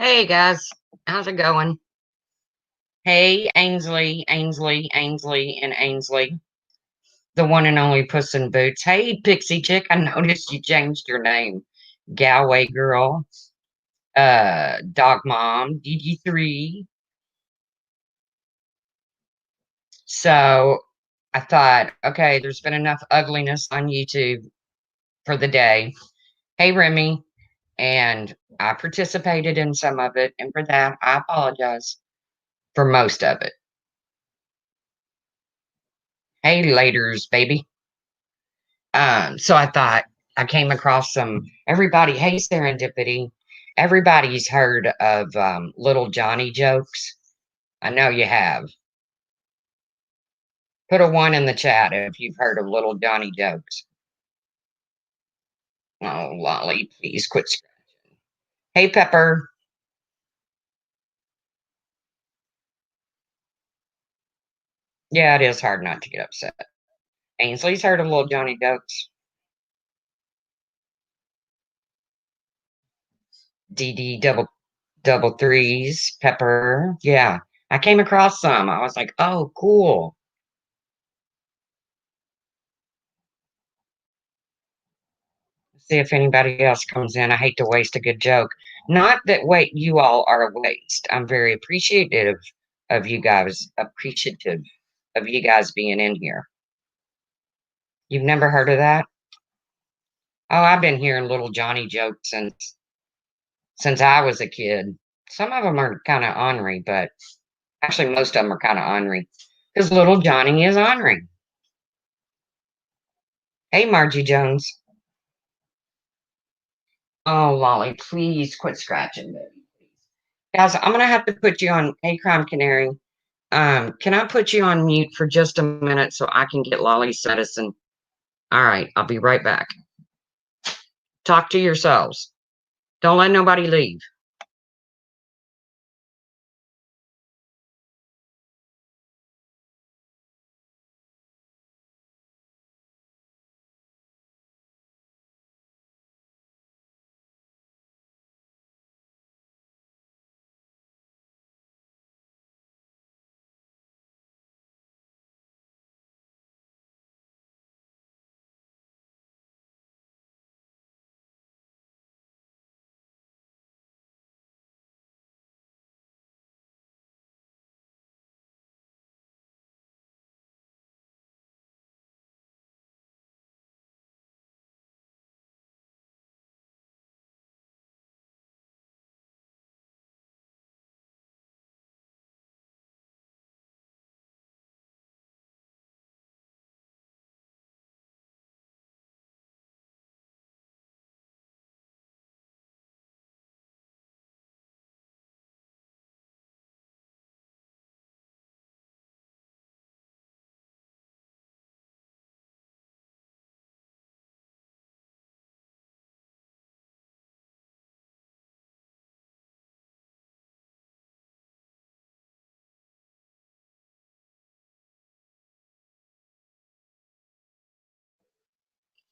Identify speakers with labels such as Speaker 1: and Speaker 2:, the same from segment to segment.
Speaker 1: Hey guys, how's it going? Hey, Ainsley, and Ainsley, the one and only Puss in Boots. Hey, Pixie Chick, I noticed you changed your name. Galway Girl, Dog Mom, DD3. So I thought, okay, there's been enough ugliness on YouTube for the day. Hey, Remy, and I participated in some of it, and for that, I apologize for most of it. Hey, laters, baby. So I thought I came across some everybody, hey serendipity. Everybody's heard of little Johnny jokes. I know you have. Put a one in the chat if you've heard of little Johnny jokes. Oh, Lolly, please quit scratching. Hey Pepper. Yeah, it is hard not to get upset. Ainsley's heard of little Johnny jokes. DD double threes. Pepper. Yeah. I came across some. I was like, oh, cool. See if anybody else comes in. I hate to waste a good joke. Not that wait, you all are a waste. I'm very appreciative of you guys being in here. You've never heard of that? Oh, I've been hearing little Johnny jokes since I was a kid. Some of them are kind of ornery, but actually most of them are kind of ornery because little Johnny is ornery. Hey, Margie Jones. Oh, Lolly, please quit scratching, baby. Guys, I'm gonna have to put you on. Hey, Crime Canary. Can I put you on mute for just a minute so I can get Lolly's medicine? All right, I'll be right back. Talk to yourselves. Don't let nobody leave.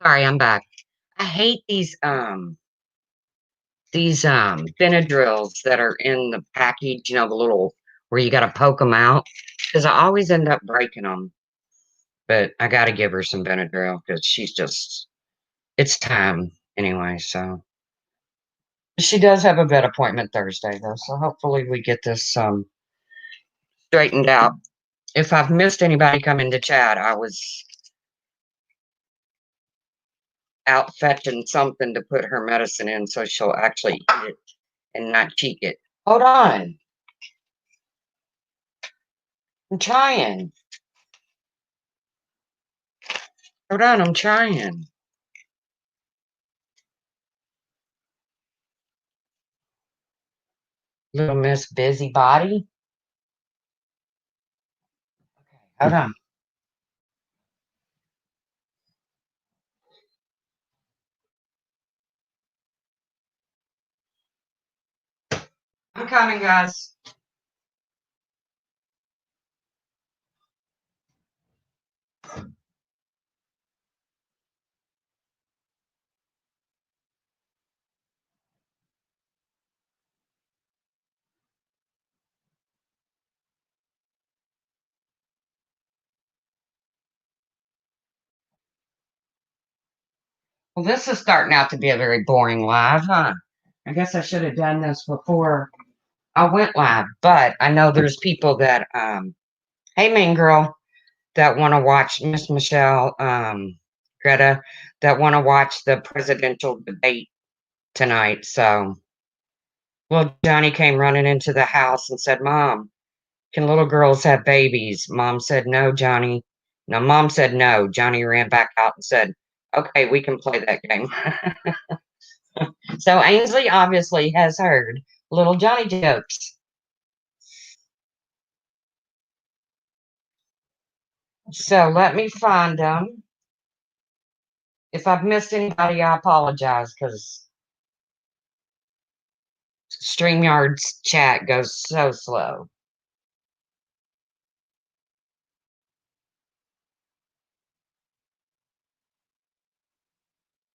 Speaker 1: Sorry, I'm back. I hate these Benadryls that are in the package, the little where you got to poke them out because I always end up breaking them. But I got to give her some Benadryl because it's time anyway. So she does have a vet appointment Thursday though. So hopefully we get this straightened out. If I've missed anybody come into chat, I was out fetching something to put her medicine in so she'll actually eat it and not cheek it. Hold on. I'm trying. Hold on, I'm trying. Little Miss Busybody. Hold on. I'm coming, guys. Well, this is starting out to be a very boring live, huh? I guess I should have done this before I went live, but I know there's people that, hey, mean girl, that want to watch Miss Michelle, Greta, that want to watch the presidential debate tonight. So, well, Johnny came running into the house and said, Mom, can little girls have babies? Mom said, No, Johnny. No, Mom said no. Johnny ran back out and said, Okay, we can play that game. So Ainsley obviously has heard little Johnny jokes. So let me find them. If I've missed anybody, I apologize because StreamYard's chat goes so slow.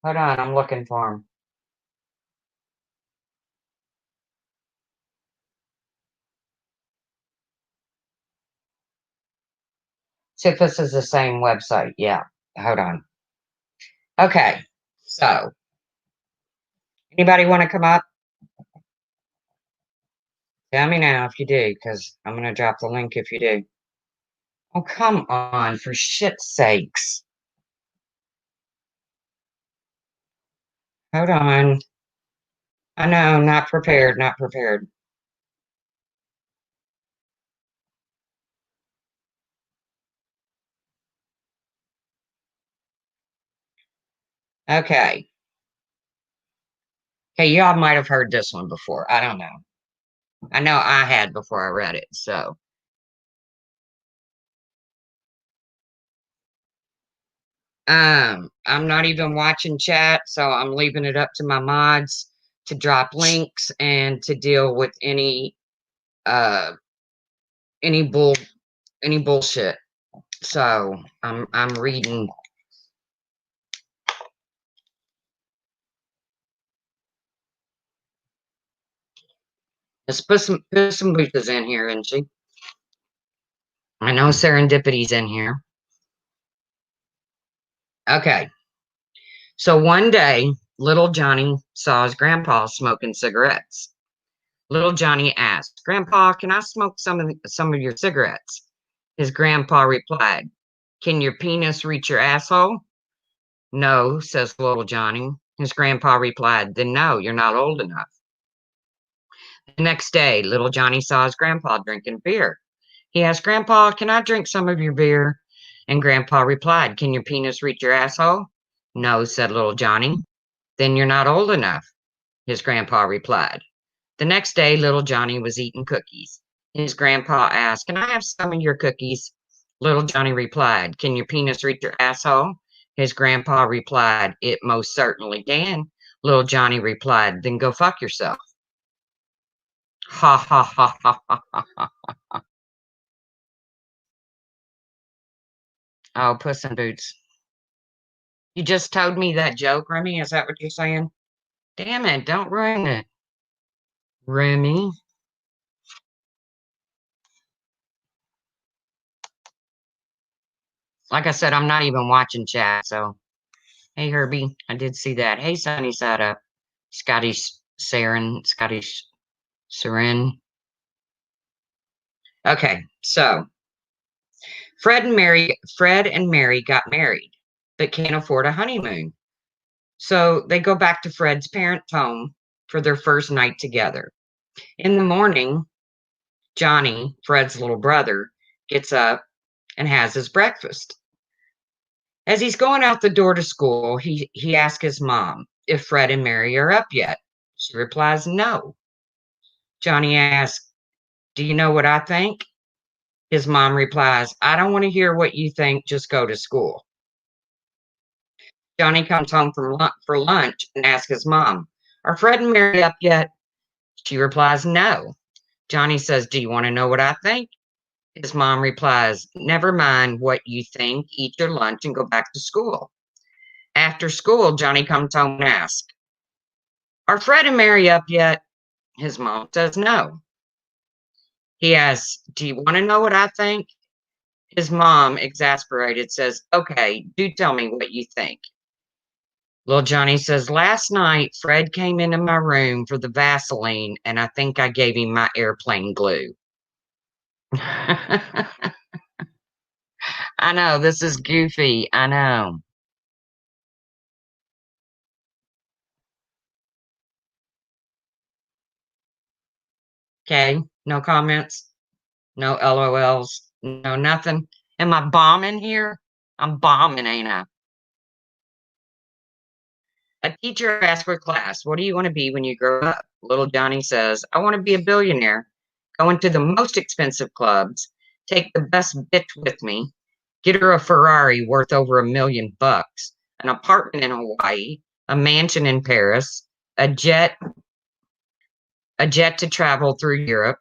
Speaker 1: Hold on, I'm looking for them. See if this is the same website. Yeah, hold on. Okay, so anybody want to come up? Tell me now if you do, because I'm going to drop the link if you do. Oh, come on, for shit's sakes. Hold on. I know, not prepared, not prepared. Okay. Hey, y'all might have heard this one before. I don't know. I know I had before I read it. So, I'm not even watching chat, so I'm leaving it up to my mods to drop links and to deal with uh any bull any bullshit. So, I'm reading. Let's put some Boots in here, isn't she? I know Serendipity's in here. Okay. So one day, little Johnny saw his grandpa smoking cigarettes. Little Johnny asked, Grandpa, can I smoke some of your cigarettes? His grandpa replied, Can your penis reach your asshole? No, says little Johnny. His grandpa replied, Then no, you're not old enough. The next day, little Johnny saw his grandpa drinking beer. He asked, Grandpa, can I drink some of your beer? And Grandpa replied, Can your penis reach your asshole? No, said little Johnny. Then you're not old enough, his grandpa replied. The next day, little Johnny was eating cookies. His grandpa asked, Can I have some of your cookies? Little Johnny replied, Can your penis reach your asshole? His grandpa replied, It most certainly can. Little Johnny replied, Then go fuck yourself. Ha ha ha ha ha ha. Oh, Puss in Boots. You just told me that joke, Remy? Is that what you're saying? Damn it, don't ruin it. Remy. Like I said, I'm not even watching chat, so hey Herbie, I did see that. Hey Sunny Side Up. Scottish Seren. Okay, so Fred and Mary got married, but can't afford a honeymoon. So they go back to Fred's parents' home for their first night together. In the morning, Johnny, Fred's little brother, gets up and has his breakfast. As he's going out the door to school, he asks his mom if Fred and Mary are up yet. She replies, No. Johnny asks, Do you know what I think? His mom replies, I don't want to hear what you think, just go to school. Johnny comes home for lunch and asks his mom, Are Fred and Mary up yet? She replies, No. Johnny says, Do you want to know what I think? His mom replies, Never mind what you think, eat your lunch and go back to school. After school, Johnny comes home and asks, Are Fred and Mary up yet? His mom says, No. He asks, Do you want to know what I think? His mom, exasperated, says, Okay, do tell me what you think. Little Johnny says, last night Fred came into my room for the Vaseline, and I think I gave him my airplane glue. I know, this is goofy. I know. Okay, no comments, no LOLs, no nothing. Am I bombing here? I'm bombing, ain't I? A teacher asks her class, what do you want to be when you grow up? Little Johnny says, I want to be a billionaire, go into the most expensive clubs, take the best bitch with me, get her a Ferrari worth over $1 million, an apartment in Hawaii, a mansion in Paris, a jet, a jet to travel through Europe,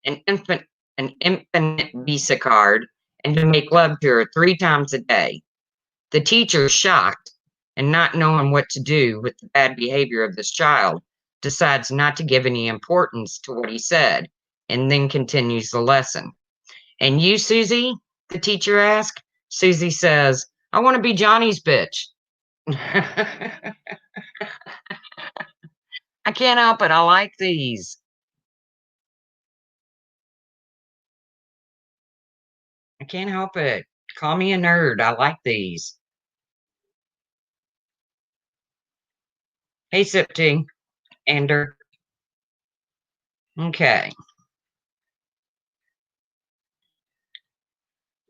Speaker 1: an infant, an infinite Visa card, and to make love to her 3 times a day. The teacher, shocked and not knowing what to do with the bad behavior of this child, decides not to give any importance to what he said and then continues the lesson. And you, Susie? The teacher asks. Susie says, I want to be Johnny's bitch. I can't help it. I like these. I can't help it. Call me a nerd. I like these. Hey, Sipty. Ender. Okay.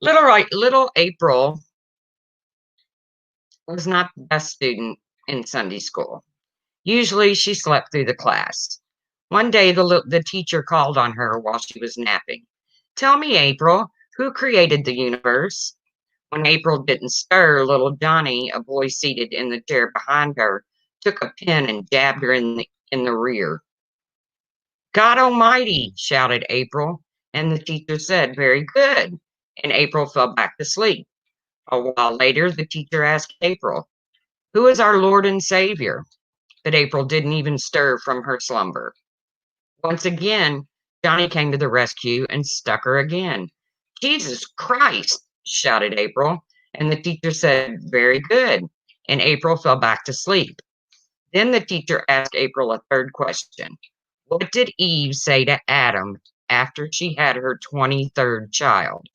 Speaker 1: Little April was not the best student in Sunday school. Usually she slept through the class. One day the teacher called on her while she was napping. Tell me, April, who created the universe? When April didn't stir, little Johnny, a boy seated in the chair behind her, took a pin and jabbed her in the rear. God Almighty, shouted April, and the teacher said, very good. And April fell back to sleep. A while later, the teacher asked April, who is our Lord and Savior? But April didn't even stir from her slumber. Once again, Johnny came to the rescue and stuck her again. Jesus Christ, shouted April, and the teacher said, very good. And April fell back to sleep. Then the teacher asked April a third question. What did Eve say to Adam after she had her 23rd child?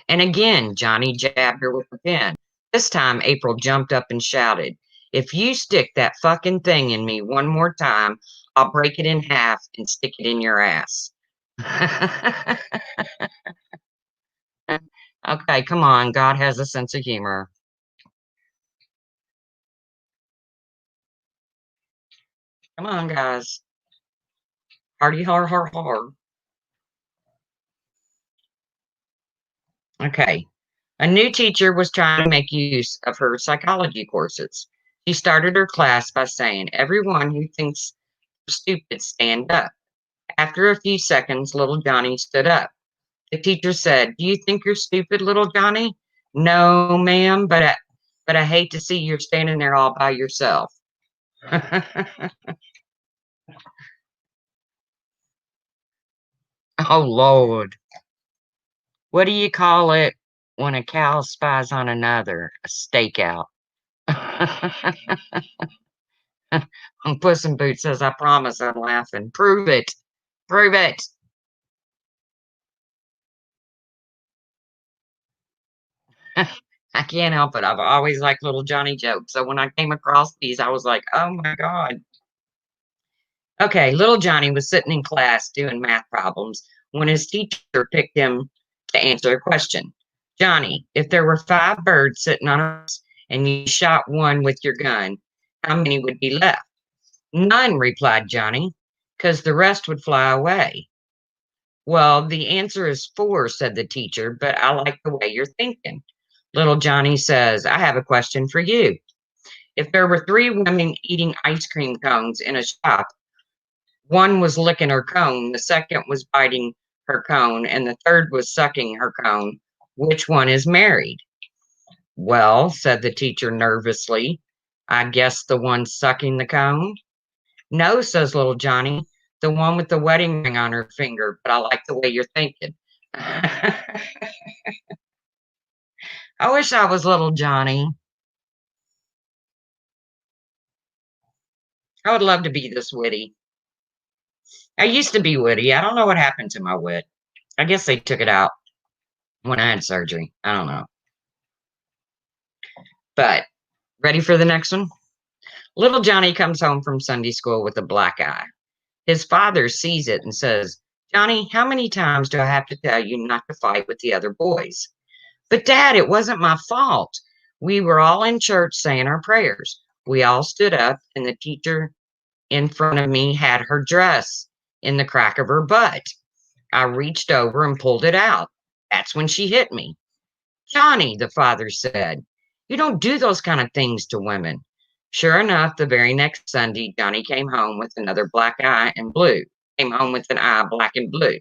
Speaker 1: And again, Johnny jabbed her with a pen. This time, April jumped up and shouted, if you stick that fucking thing in me one more time, I'll break it in half and stick it in your ass. Okay, come on. God has a sense of humor. Come on, guys. Hardy har har har. Okay. A new teacher was trying to make use of her psychology courses. She started her class by saying, everyone who thinks you're stupid, stand up. After a few seconds, little Johnny stood up. The teacher said, do you think you're stupid, little Johnny? No, ma'am, but I hate to see you're standing there all by yourself. Oh, Lord. What do you call it when a cow spies on another? A stakeout. Puss in Boots says, I promise I'm laughing. Prove it. Prove it. I can't help it. I've always liked little Johnny jokes. So when I came across these, I was like, oh my God. Okay, little Johnny was sitting in class doing math problems when his teacher picked him to answer a question. Johnny, if there were 5 birds sitting on us and you shot one with your gun, how many would be left? None, replied Johnny, because the rest would fly away. Well, the answer is 4, said the teacher, but I like the way you're thinking. Little Johnny says, I have a question for you. If there were 3 women eating ice cream cones in a shop, one was licking her cone, the second was biting her cone, and the third was sucking her cone. Which one is married? Well, said the teacher nervously, I guess the one sucking the cone. No, says little Johnny, the one with the wedding ring on her finger, but I like the way you're thinking. I wish I was little Johnny. I would love to be this witty. I used to be witty. I don't know what happened to my wit. I guess they took it out when I had surgery. I don't know. But ready for the next one? Little Johnny comes home from Sunday school with a black eye. His father sees it and says, Johnny, how many times do I have to tell you not to fight with the other boys? But Dad, it wasn't my fault. We were all in church saying our prayers. We all stood up, and the teacher in front of me had her dress in the crack of her butt. I reached over and pulled it out. That's when she hit me. Johnny, the father said, you don't do those kind of things to women. Sure enough, the very next Sunday, Johnny came home with another black eye and blue. Came home with an eye black and blue.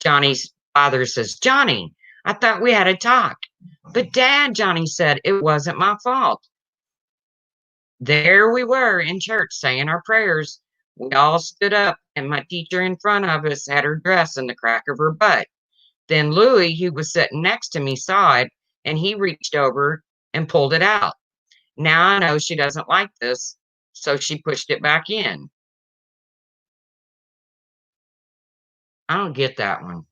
Speaker 1: Johnny's father says, Johnny, I thought we had a talk. But Dad, Johnny said, it wasn't my fault. There we were in church saying our prayers. We all stood up, and my teacher in front of us had her dress in the crack of her butt. Then Louis, who was sitting next to me, saw it, and he reached over and pulled it out. Now I know she doesn't like this, so she pushed it back in. I don't get that one.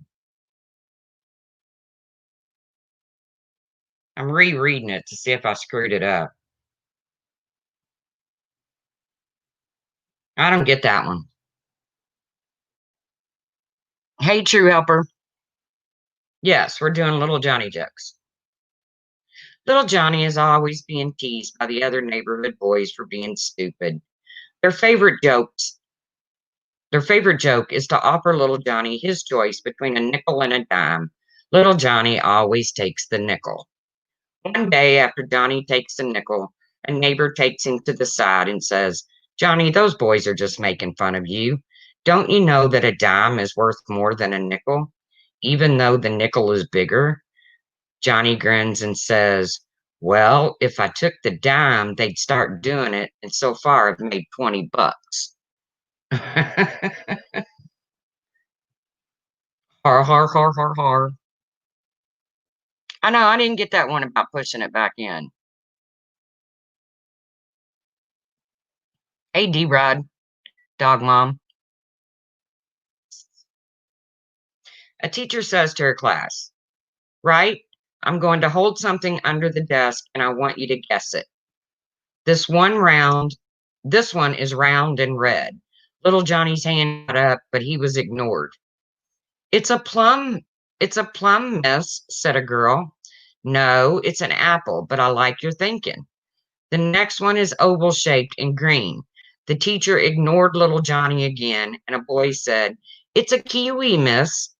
Speaker 1: I'm rereading it to see if I screwed it up. I don't get that one. Hey, True Helper. Yes, we're doing Little Johnny jokes. Little Johnny is always being teased by the other neighborhood boys for being stupid. Their favorite jokes, their favorite joke is to offer Little Johnny his choice between a nickel and a dime. Little Johnny always takes the nickel. One day after Johnny takes the nickel, a neighbor takes him to the side and says, Johnny, those boys are just making fun of you. Don't you know that a dime is worth more than a nickel, even though the nickel is bigger? Johnny grins and says, well, if I took the dime, they'd start doing it, and so far I've made 20 bucks. Har, har, har, har, har. I know, I didn't get that one about pushing it back in. Hey, D-Rod, dog mom. A teacher says to her class, right? I'm going to hold something under the desk and I want you to guess it. This one round, this one is round and red. Little Johnny's hand got up, but he was ignored. It's a plum. It's a plum, miss, said a girl. No, it's an apple, but I like your thinking. The next one is oval shaped and green. The teacher ignored little Johnny again, and a boy said, it's a kiwi, miss.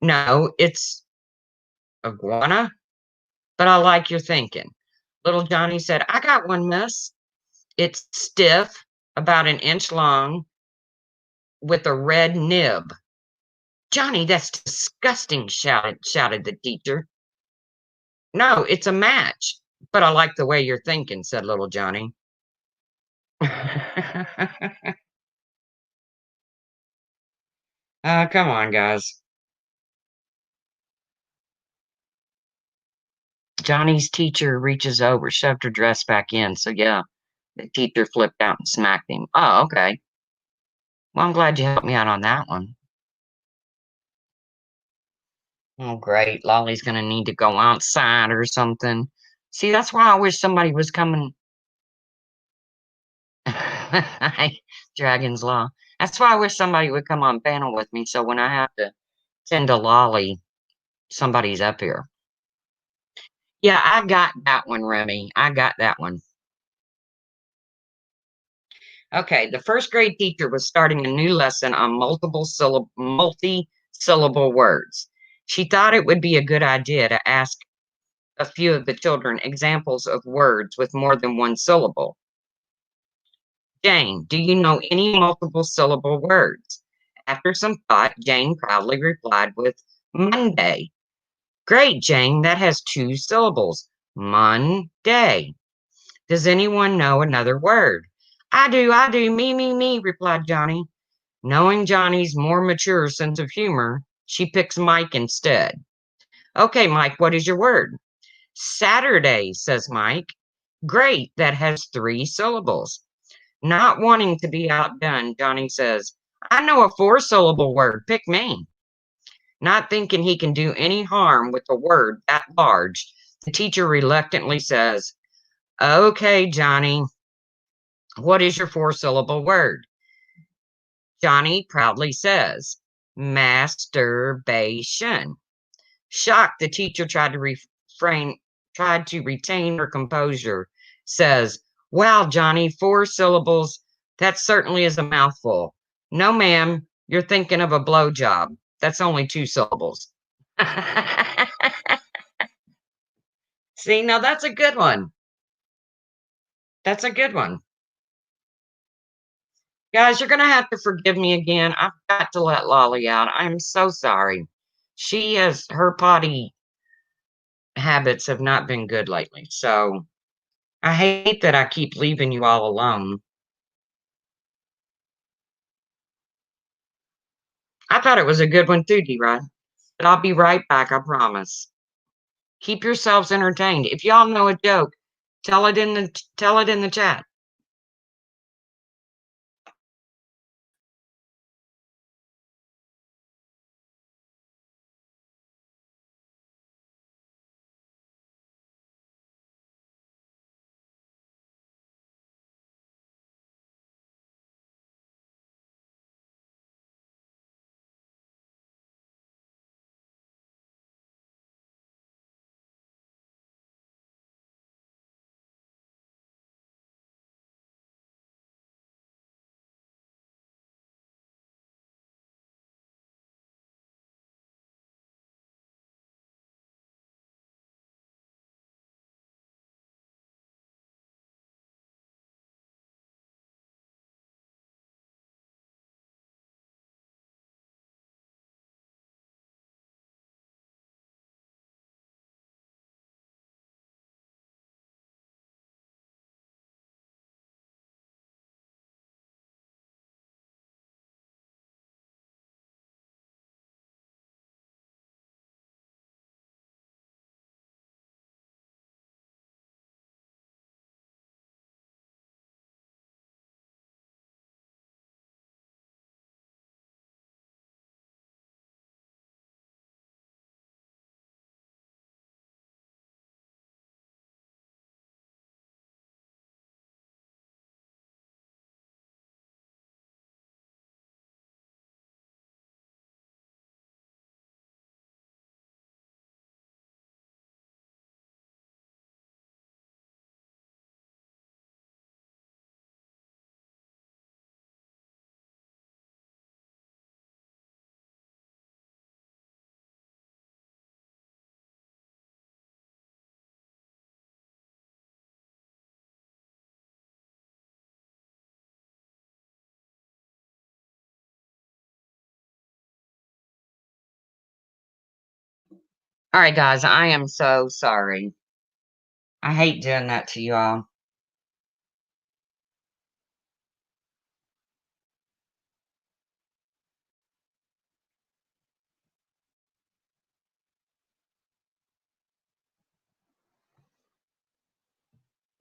Speaker 1: No, it's iguana, but I like your thinking. Little Johnny said, I got one, miss. It's stiff, about an inch long, with a red nib. Johnny, that's disgusting, shouted the teacher. No, it's a match, but I like the way you're thinking, said little Johnny. Come on, guys. Johnny's teacher reaches over, shoved her dress back in. So, yeah, the teacher flipped out and smacked him. Oh, okay. Well, I'm glad you helped me out on that one. Oh, great. Lolly's going to need to go outside or something. See, that's why I wish somebody was coming. Dragon's Law. That's why I wish somebody would come on panel with me. So when I have to tend to Lolly, somebody's up here. Yeah, I got that one, Remy. I got that one. Okay, the first grade teacher was starting a new lesson on multi-syllable words. She thought it would be a good idea to ask a few of the children examples of words with more than one syllable. Jane, do you know any multiple syllable words? After some thought, Jane proudly replied with Monday. Great, Jane, that has two syllables. Monday. Does anyone know another word? I do, me, replied Johnny. Knowing Johnny's more mature sense of humor, she picks Mike instead. Okay, Mike, what is your word? Saturday, says Mike. Great, that has three syllables. Not wanting to be outdone, Johnny says, I know a 4-syllable word. Pick me. Not thinking he can do any harm with a word that large, the teacher reluctantly says, Okay, Johnny, what is your 4-syllable word? Johnny proudly says, masturbation. Shocked, the teacher tried to retain her composure, says, Wow, Johnny, 4 syllables. That certainly is a mouthful. No, ma'am, you're thinking of a blowjob. That's only 2 syllables. See, now that's a good one. That's a good one. Guys, you're going to have to forgive me again. I've got to let Lolly out. I'm so sorry. Her potty habits have not been good lately. So I hate that I keep leaving you all alone. I thought it was a good one too, D-Rod. But I'll be right back, I promise. Keep yourselves entertained. If y'all know a joke, tell it in the chat. All right, guys, I am so sorry. I hate doing that to you all.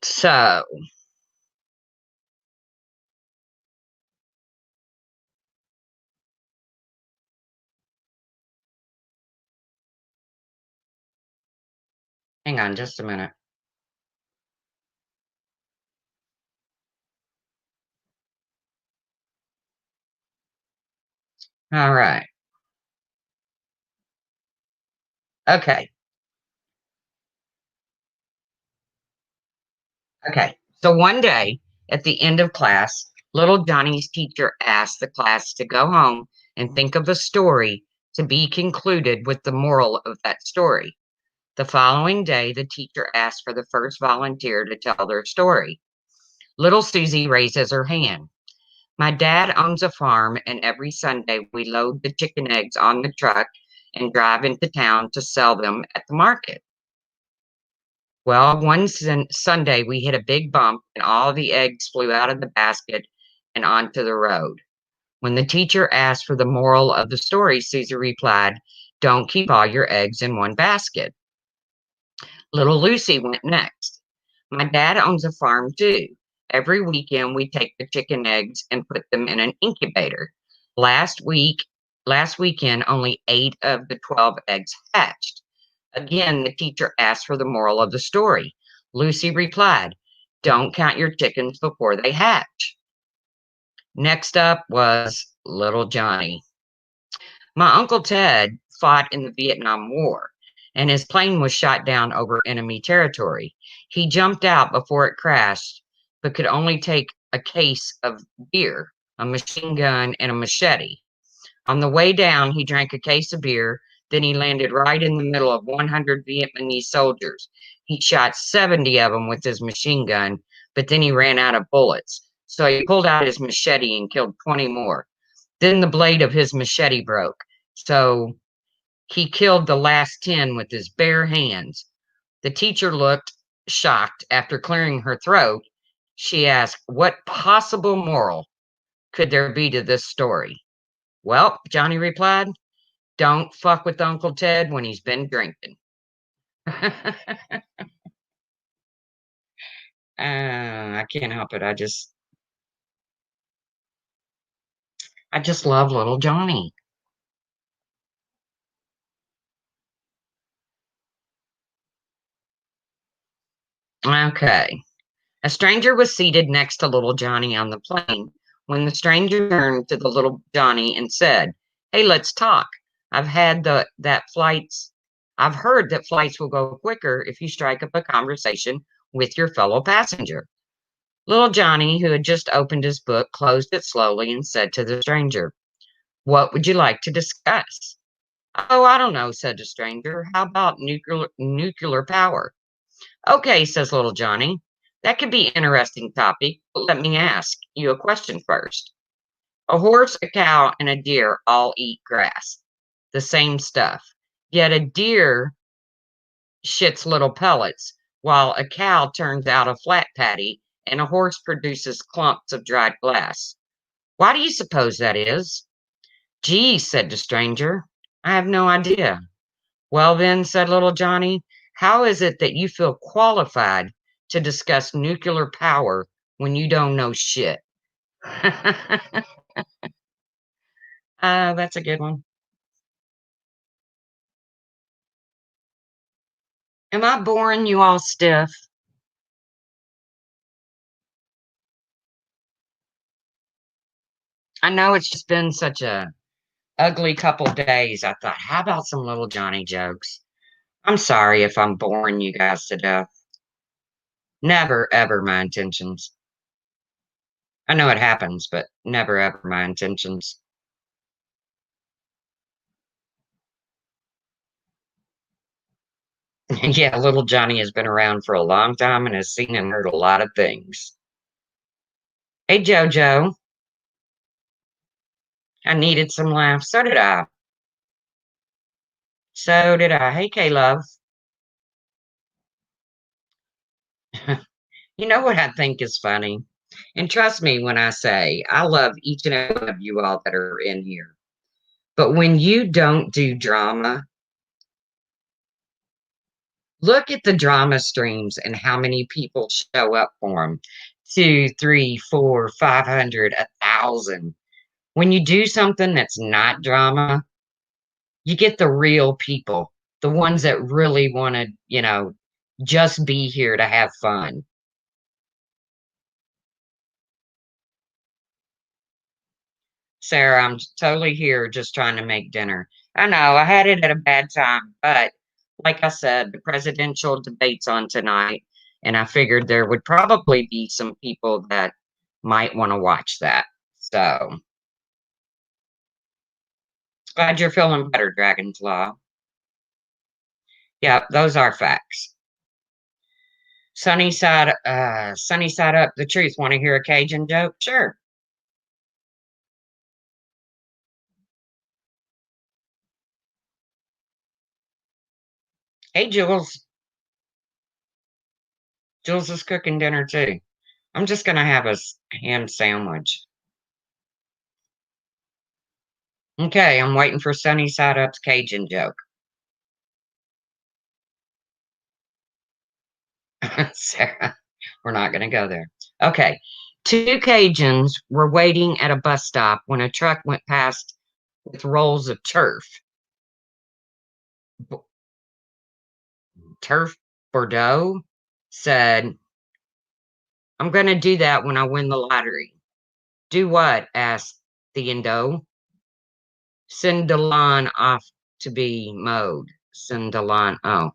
Speaker 1: So, hang on just a minute. All right. Okay. Okay. So one day at the end of class, little Johnny's teacher asked the class to go home and think of a story to be concluded with the moral of that story. The following day, the teacher asked for the first volunteer to tell their story. Little Susie raises her hand. My dad owns a farm, and every Sunday we load the chicken eggs on the truck and drive into town to sell them at the market. Well, one Sunday we hit a big bump and all the eggs flew out of the basket and onto the road. When the teacher asked for the moral of the story, Susie replied, Don't keep all your eggs in one basket. Little Lucy went next. My dad owns a farm too, Every weekend, we take the chicken eggs and put them in an incubator. Last week, last weekend, only 8 of the 12 eggs hatched. Again, the teacher asked for the moral of the story. Lucy replied, "Don't count your chickens before they hatch." Next up was little Johnny. My Uncle Ted fought in the Vietnam War, and his plane was shot down over enemy territory. He jumped out before it crashed, but could only take a case of beer, a machine gun, and a machete. On the way down, he drank a case of beer. Then he landed right in the middle of 100 Vietnamese soldiers. He shot 70 of them with his machine gun, but then he ran out of bullets. So he pulled out his machete and killed 20 more. Then the blade of his machete broke. So he killed the last 10 with his bare hands. The teacher looked shocked. After clearing her throat, she asked, "What possible moral could there be to this story?" "Well," Johnny replied, "don't fuck with Uncle Ted when he's been drinking." I can't help it. I just love little Johnny. Okay. A stranger was seated next to little Johnny on the plane when the stranger turned to the little Johnny and said, "Hey, let's talk. I've had the that flights I've heard that flights will go quicker if you strike up a conversation with your fellow passenger." Little Johnny, who had just opened his book, closed it slowly and said to the stranger, "What would you like to discuss?" "Oh, I don't know," said the stranger. "How about nuclear power?" "Okay," says little Johnny. "That could be an interesting topic, but let me ask you a question first. A horse, a cow, and a deer all eat grass, the same stuff. Yet a deer shits little pellets, while a cow turns out a flat patty, and a horse produces clumps of dried glass. Why do you suppose that is?" "Gee," said the stranger, "I have no idea." "Well, then," said little Johnny, "how is it that you feel qualified to discuss nuclear power when you don't know shit?" That's a good one. Am I boring you all stiff? I know it's just been such a ugly couple days. I thought, how about some little Johnny jokes? I'm sorry if I'm boring you guys to death. Never, ever my intentions. I know it happens, but never, ever my intentions. Yeah, little Johnny has been around for a long time and has seen and heard a lot of things. Hey, Jojo, I needed some laughs. So did I. So did I. Hey, K-Love. You know what I think is funny? And trust me when I say I love each and every one of you all that are in here. But when you don't do drama, look at the drama streams and how many people show up for them. Two, three, four, 500, 1,000. When you do something that's not drama, you get the real people, the ones that really want to, just be here to have fun. Sarah, I'm totally here just trying to make dinner. I know I had it at a bad time, but like I said, the presidential debate's on tonight, and I figured there would probably be some people that might want to watch that. So glad you're feeling better, Dragon's Law. Yeah, those are facts. Sunny side up the truth. Want to hear a Cajun joke? Sure. Hey, Jules. Jules is cooking dinner too. I'm just gonna have a ham sandwich. Okay, I'm waiting for Sunny Side Up's Cajun joke. Sarah, we're not gonna go there. Okay. Two Cajuns were waiting at a bus stop when a truck went past with rolls of turf. Turf Bordeaux said, I'm going to do that when I win the lottery. Do what? Asked the Indo. Send the lawn off to be mowed. Send the lawn. Oh.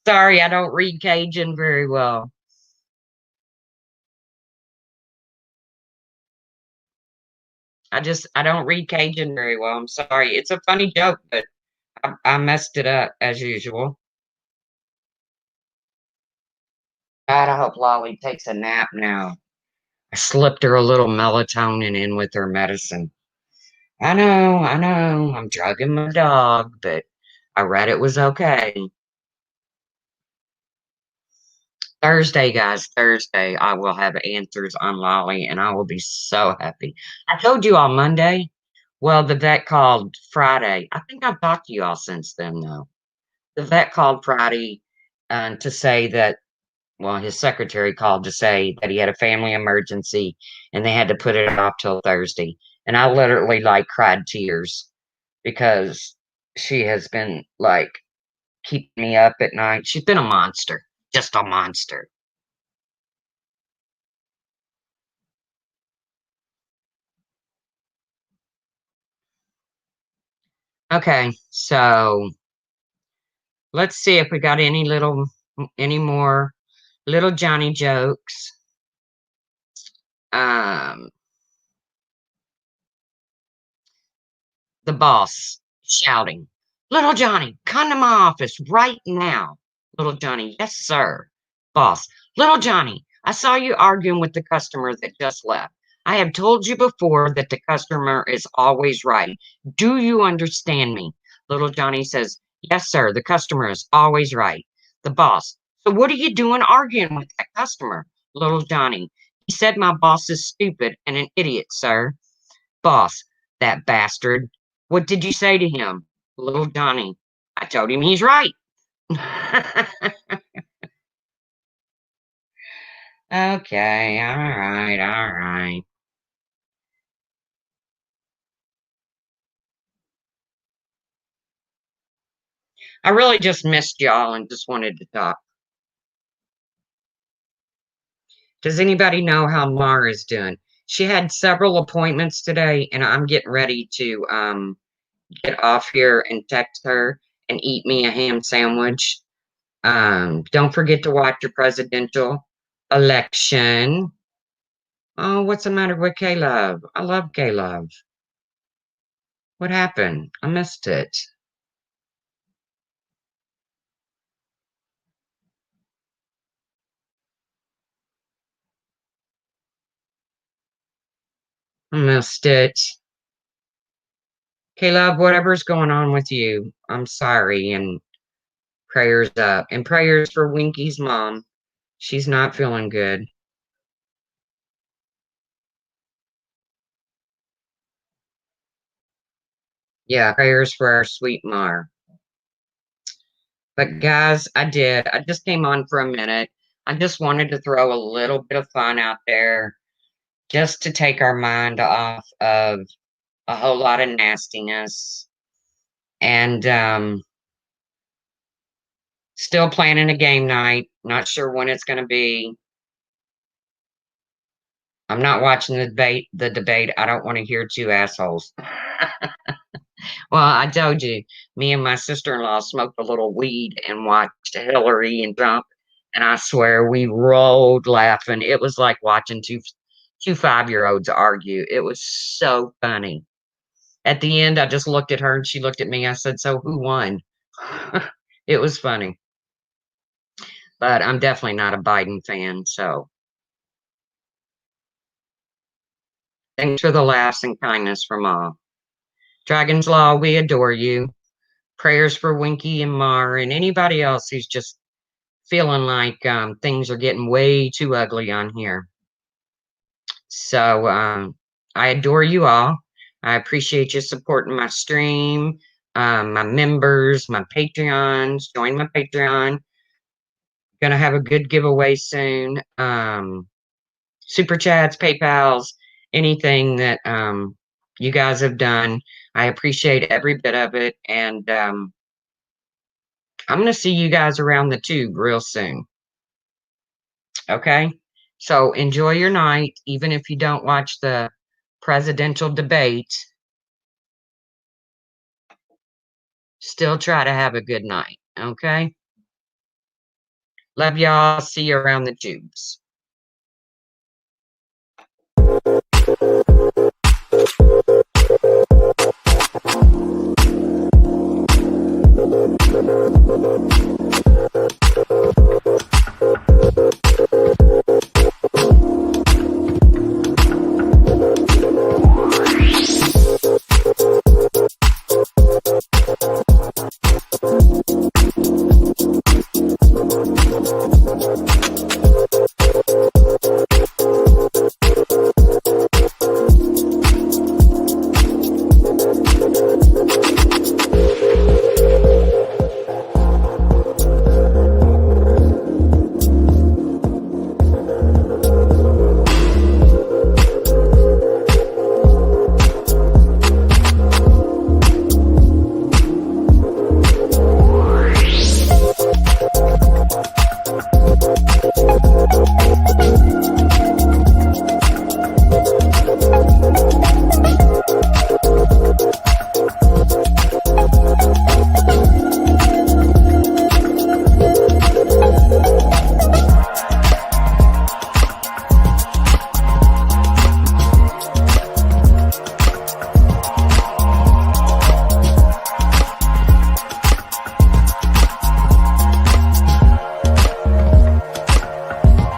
Speaker 1: Sorry, I don't read Cajun very well. I don't read Cajun very well. I'm sorry. It's a funny joke, but I messed it up as usual. God, I hope Lolly takes a nap now. I slipped her a little melatonin in with her medicine. I know. I'm drugging my dog, but I read it was okay. Thursday, guys, Thursday, I will have answers on Lolly and I will be so happy. I told you on Monday. Well, the vet called Friday. I think I've talked to you all since then, though. The vet called Friday to say that, well, his secretary called to say that he had a family emergency and they had to put it off till Thursday. And I literally like cried tears because she has been like keeping me up at night. She's been a monster, just a monster. Okay, so let's see if we got any more little Johnny jokes. Um, the boss shouting, Little Johnny, come to my office right now. Little Johnny, yes, sir. Boss, Little Johnny, I saw you arguing with the customer that just left. I have told you before that the customer is always right. Do you understand me? Little Johnny says, Yes, sir, the customer is always right. The boss, So what are you doing arguing with that customer? Little Johnny, he said my boss is stupid and an idiot, sir. Boss, that bastard. What did you say to him? Little Johnny, I told him he's right. Okay, all right. I really just missed y'all and just wanted to talk. Does anybody know how Mara's doing? She had several appointments today, and I'm getting ready to get off here and text her and eat me a ham sandwich. Don't forget to watch your presidential election. Oh, what's the matter with K-Love? I love K-Love. What happened? I missed it. I missed it. K-Love, whatever's going on with you, I'm sorry, and prayers up. And prayers for Winky's mom. She's not feeling good. Yeah, prayers for our sweet Mar. But guys, I just came on for a minute. I just wanted to throw a little bit of fun out there just to take our mind off of a whole lot of nastiness. And still planning a game night. Not sure when it's going to be. I'm not watching the debate. I don't want to hear two assholes. Well, I told you, me and my sister-in-law smoked a little weed and watched Hillary and Trump, and I swear we rolled laughing. It was like watching two 5-year-olds argue. It was so funny. At the end, I just looked at her and she looked at me. I said, "So who won?" It was funny, but I'm definitely not a Biden fan. So thanks for the laughs and kindness from all. Dragon's Law, we adore you. Prayers for Winky and Mar and anybody else who's just feeling like things are getting way too ugly on here. So I adore you all. I appreciate you supporting my stream, my members, my Patreons. Join my Patreon. Gonna have a good giveaway soon. Super chats, PayPals, anything that you guys have done. I appreciate every bit of it. And I'm gonna see you guys around the tube real soon. Okay? So enjoy your night, even if you don't watch the presidential debate. Still try to have a good night. Okay? Love y'all. See you around the tubes.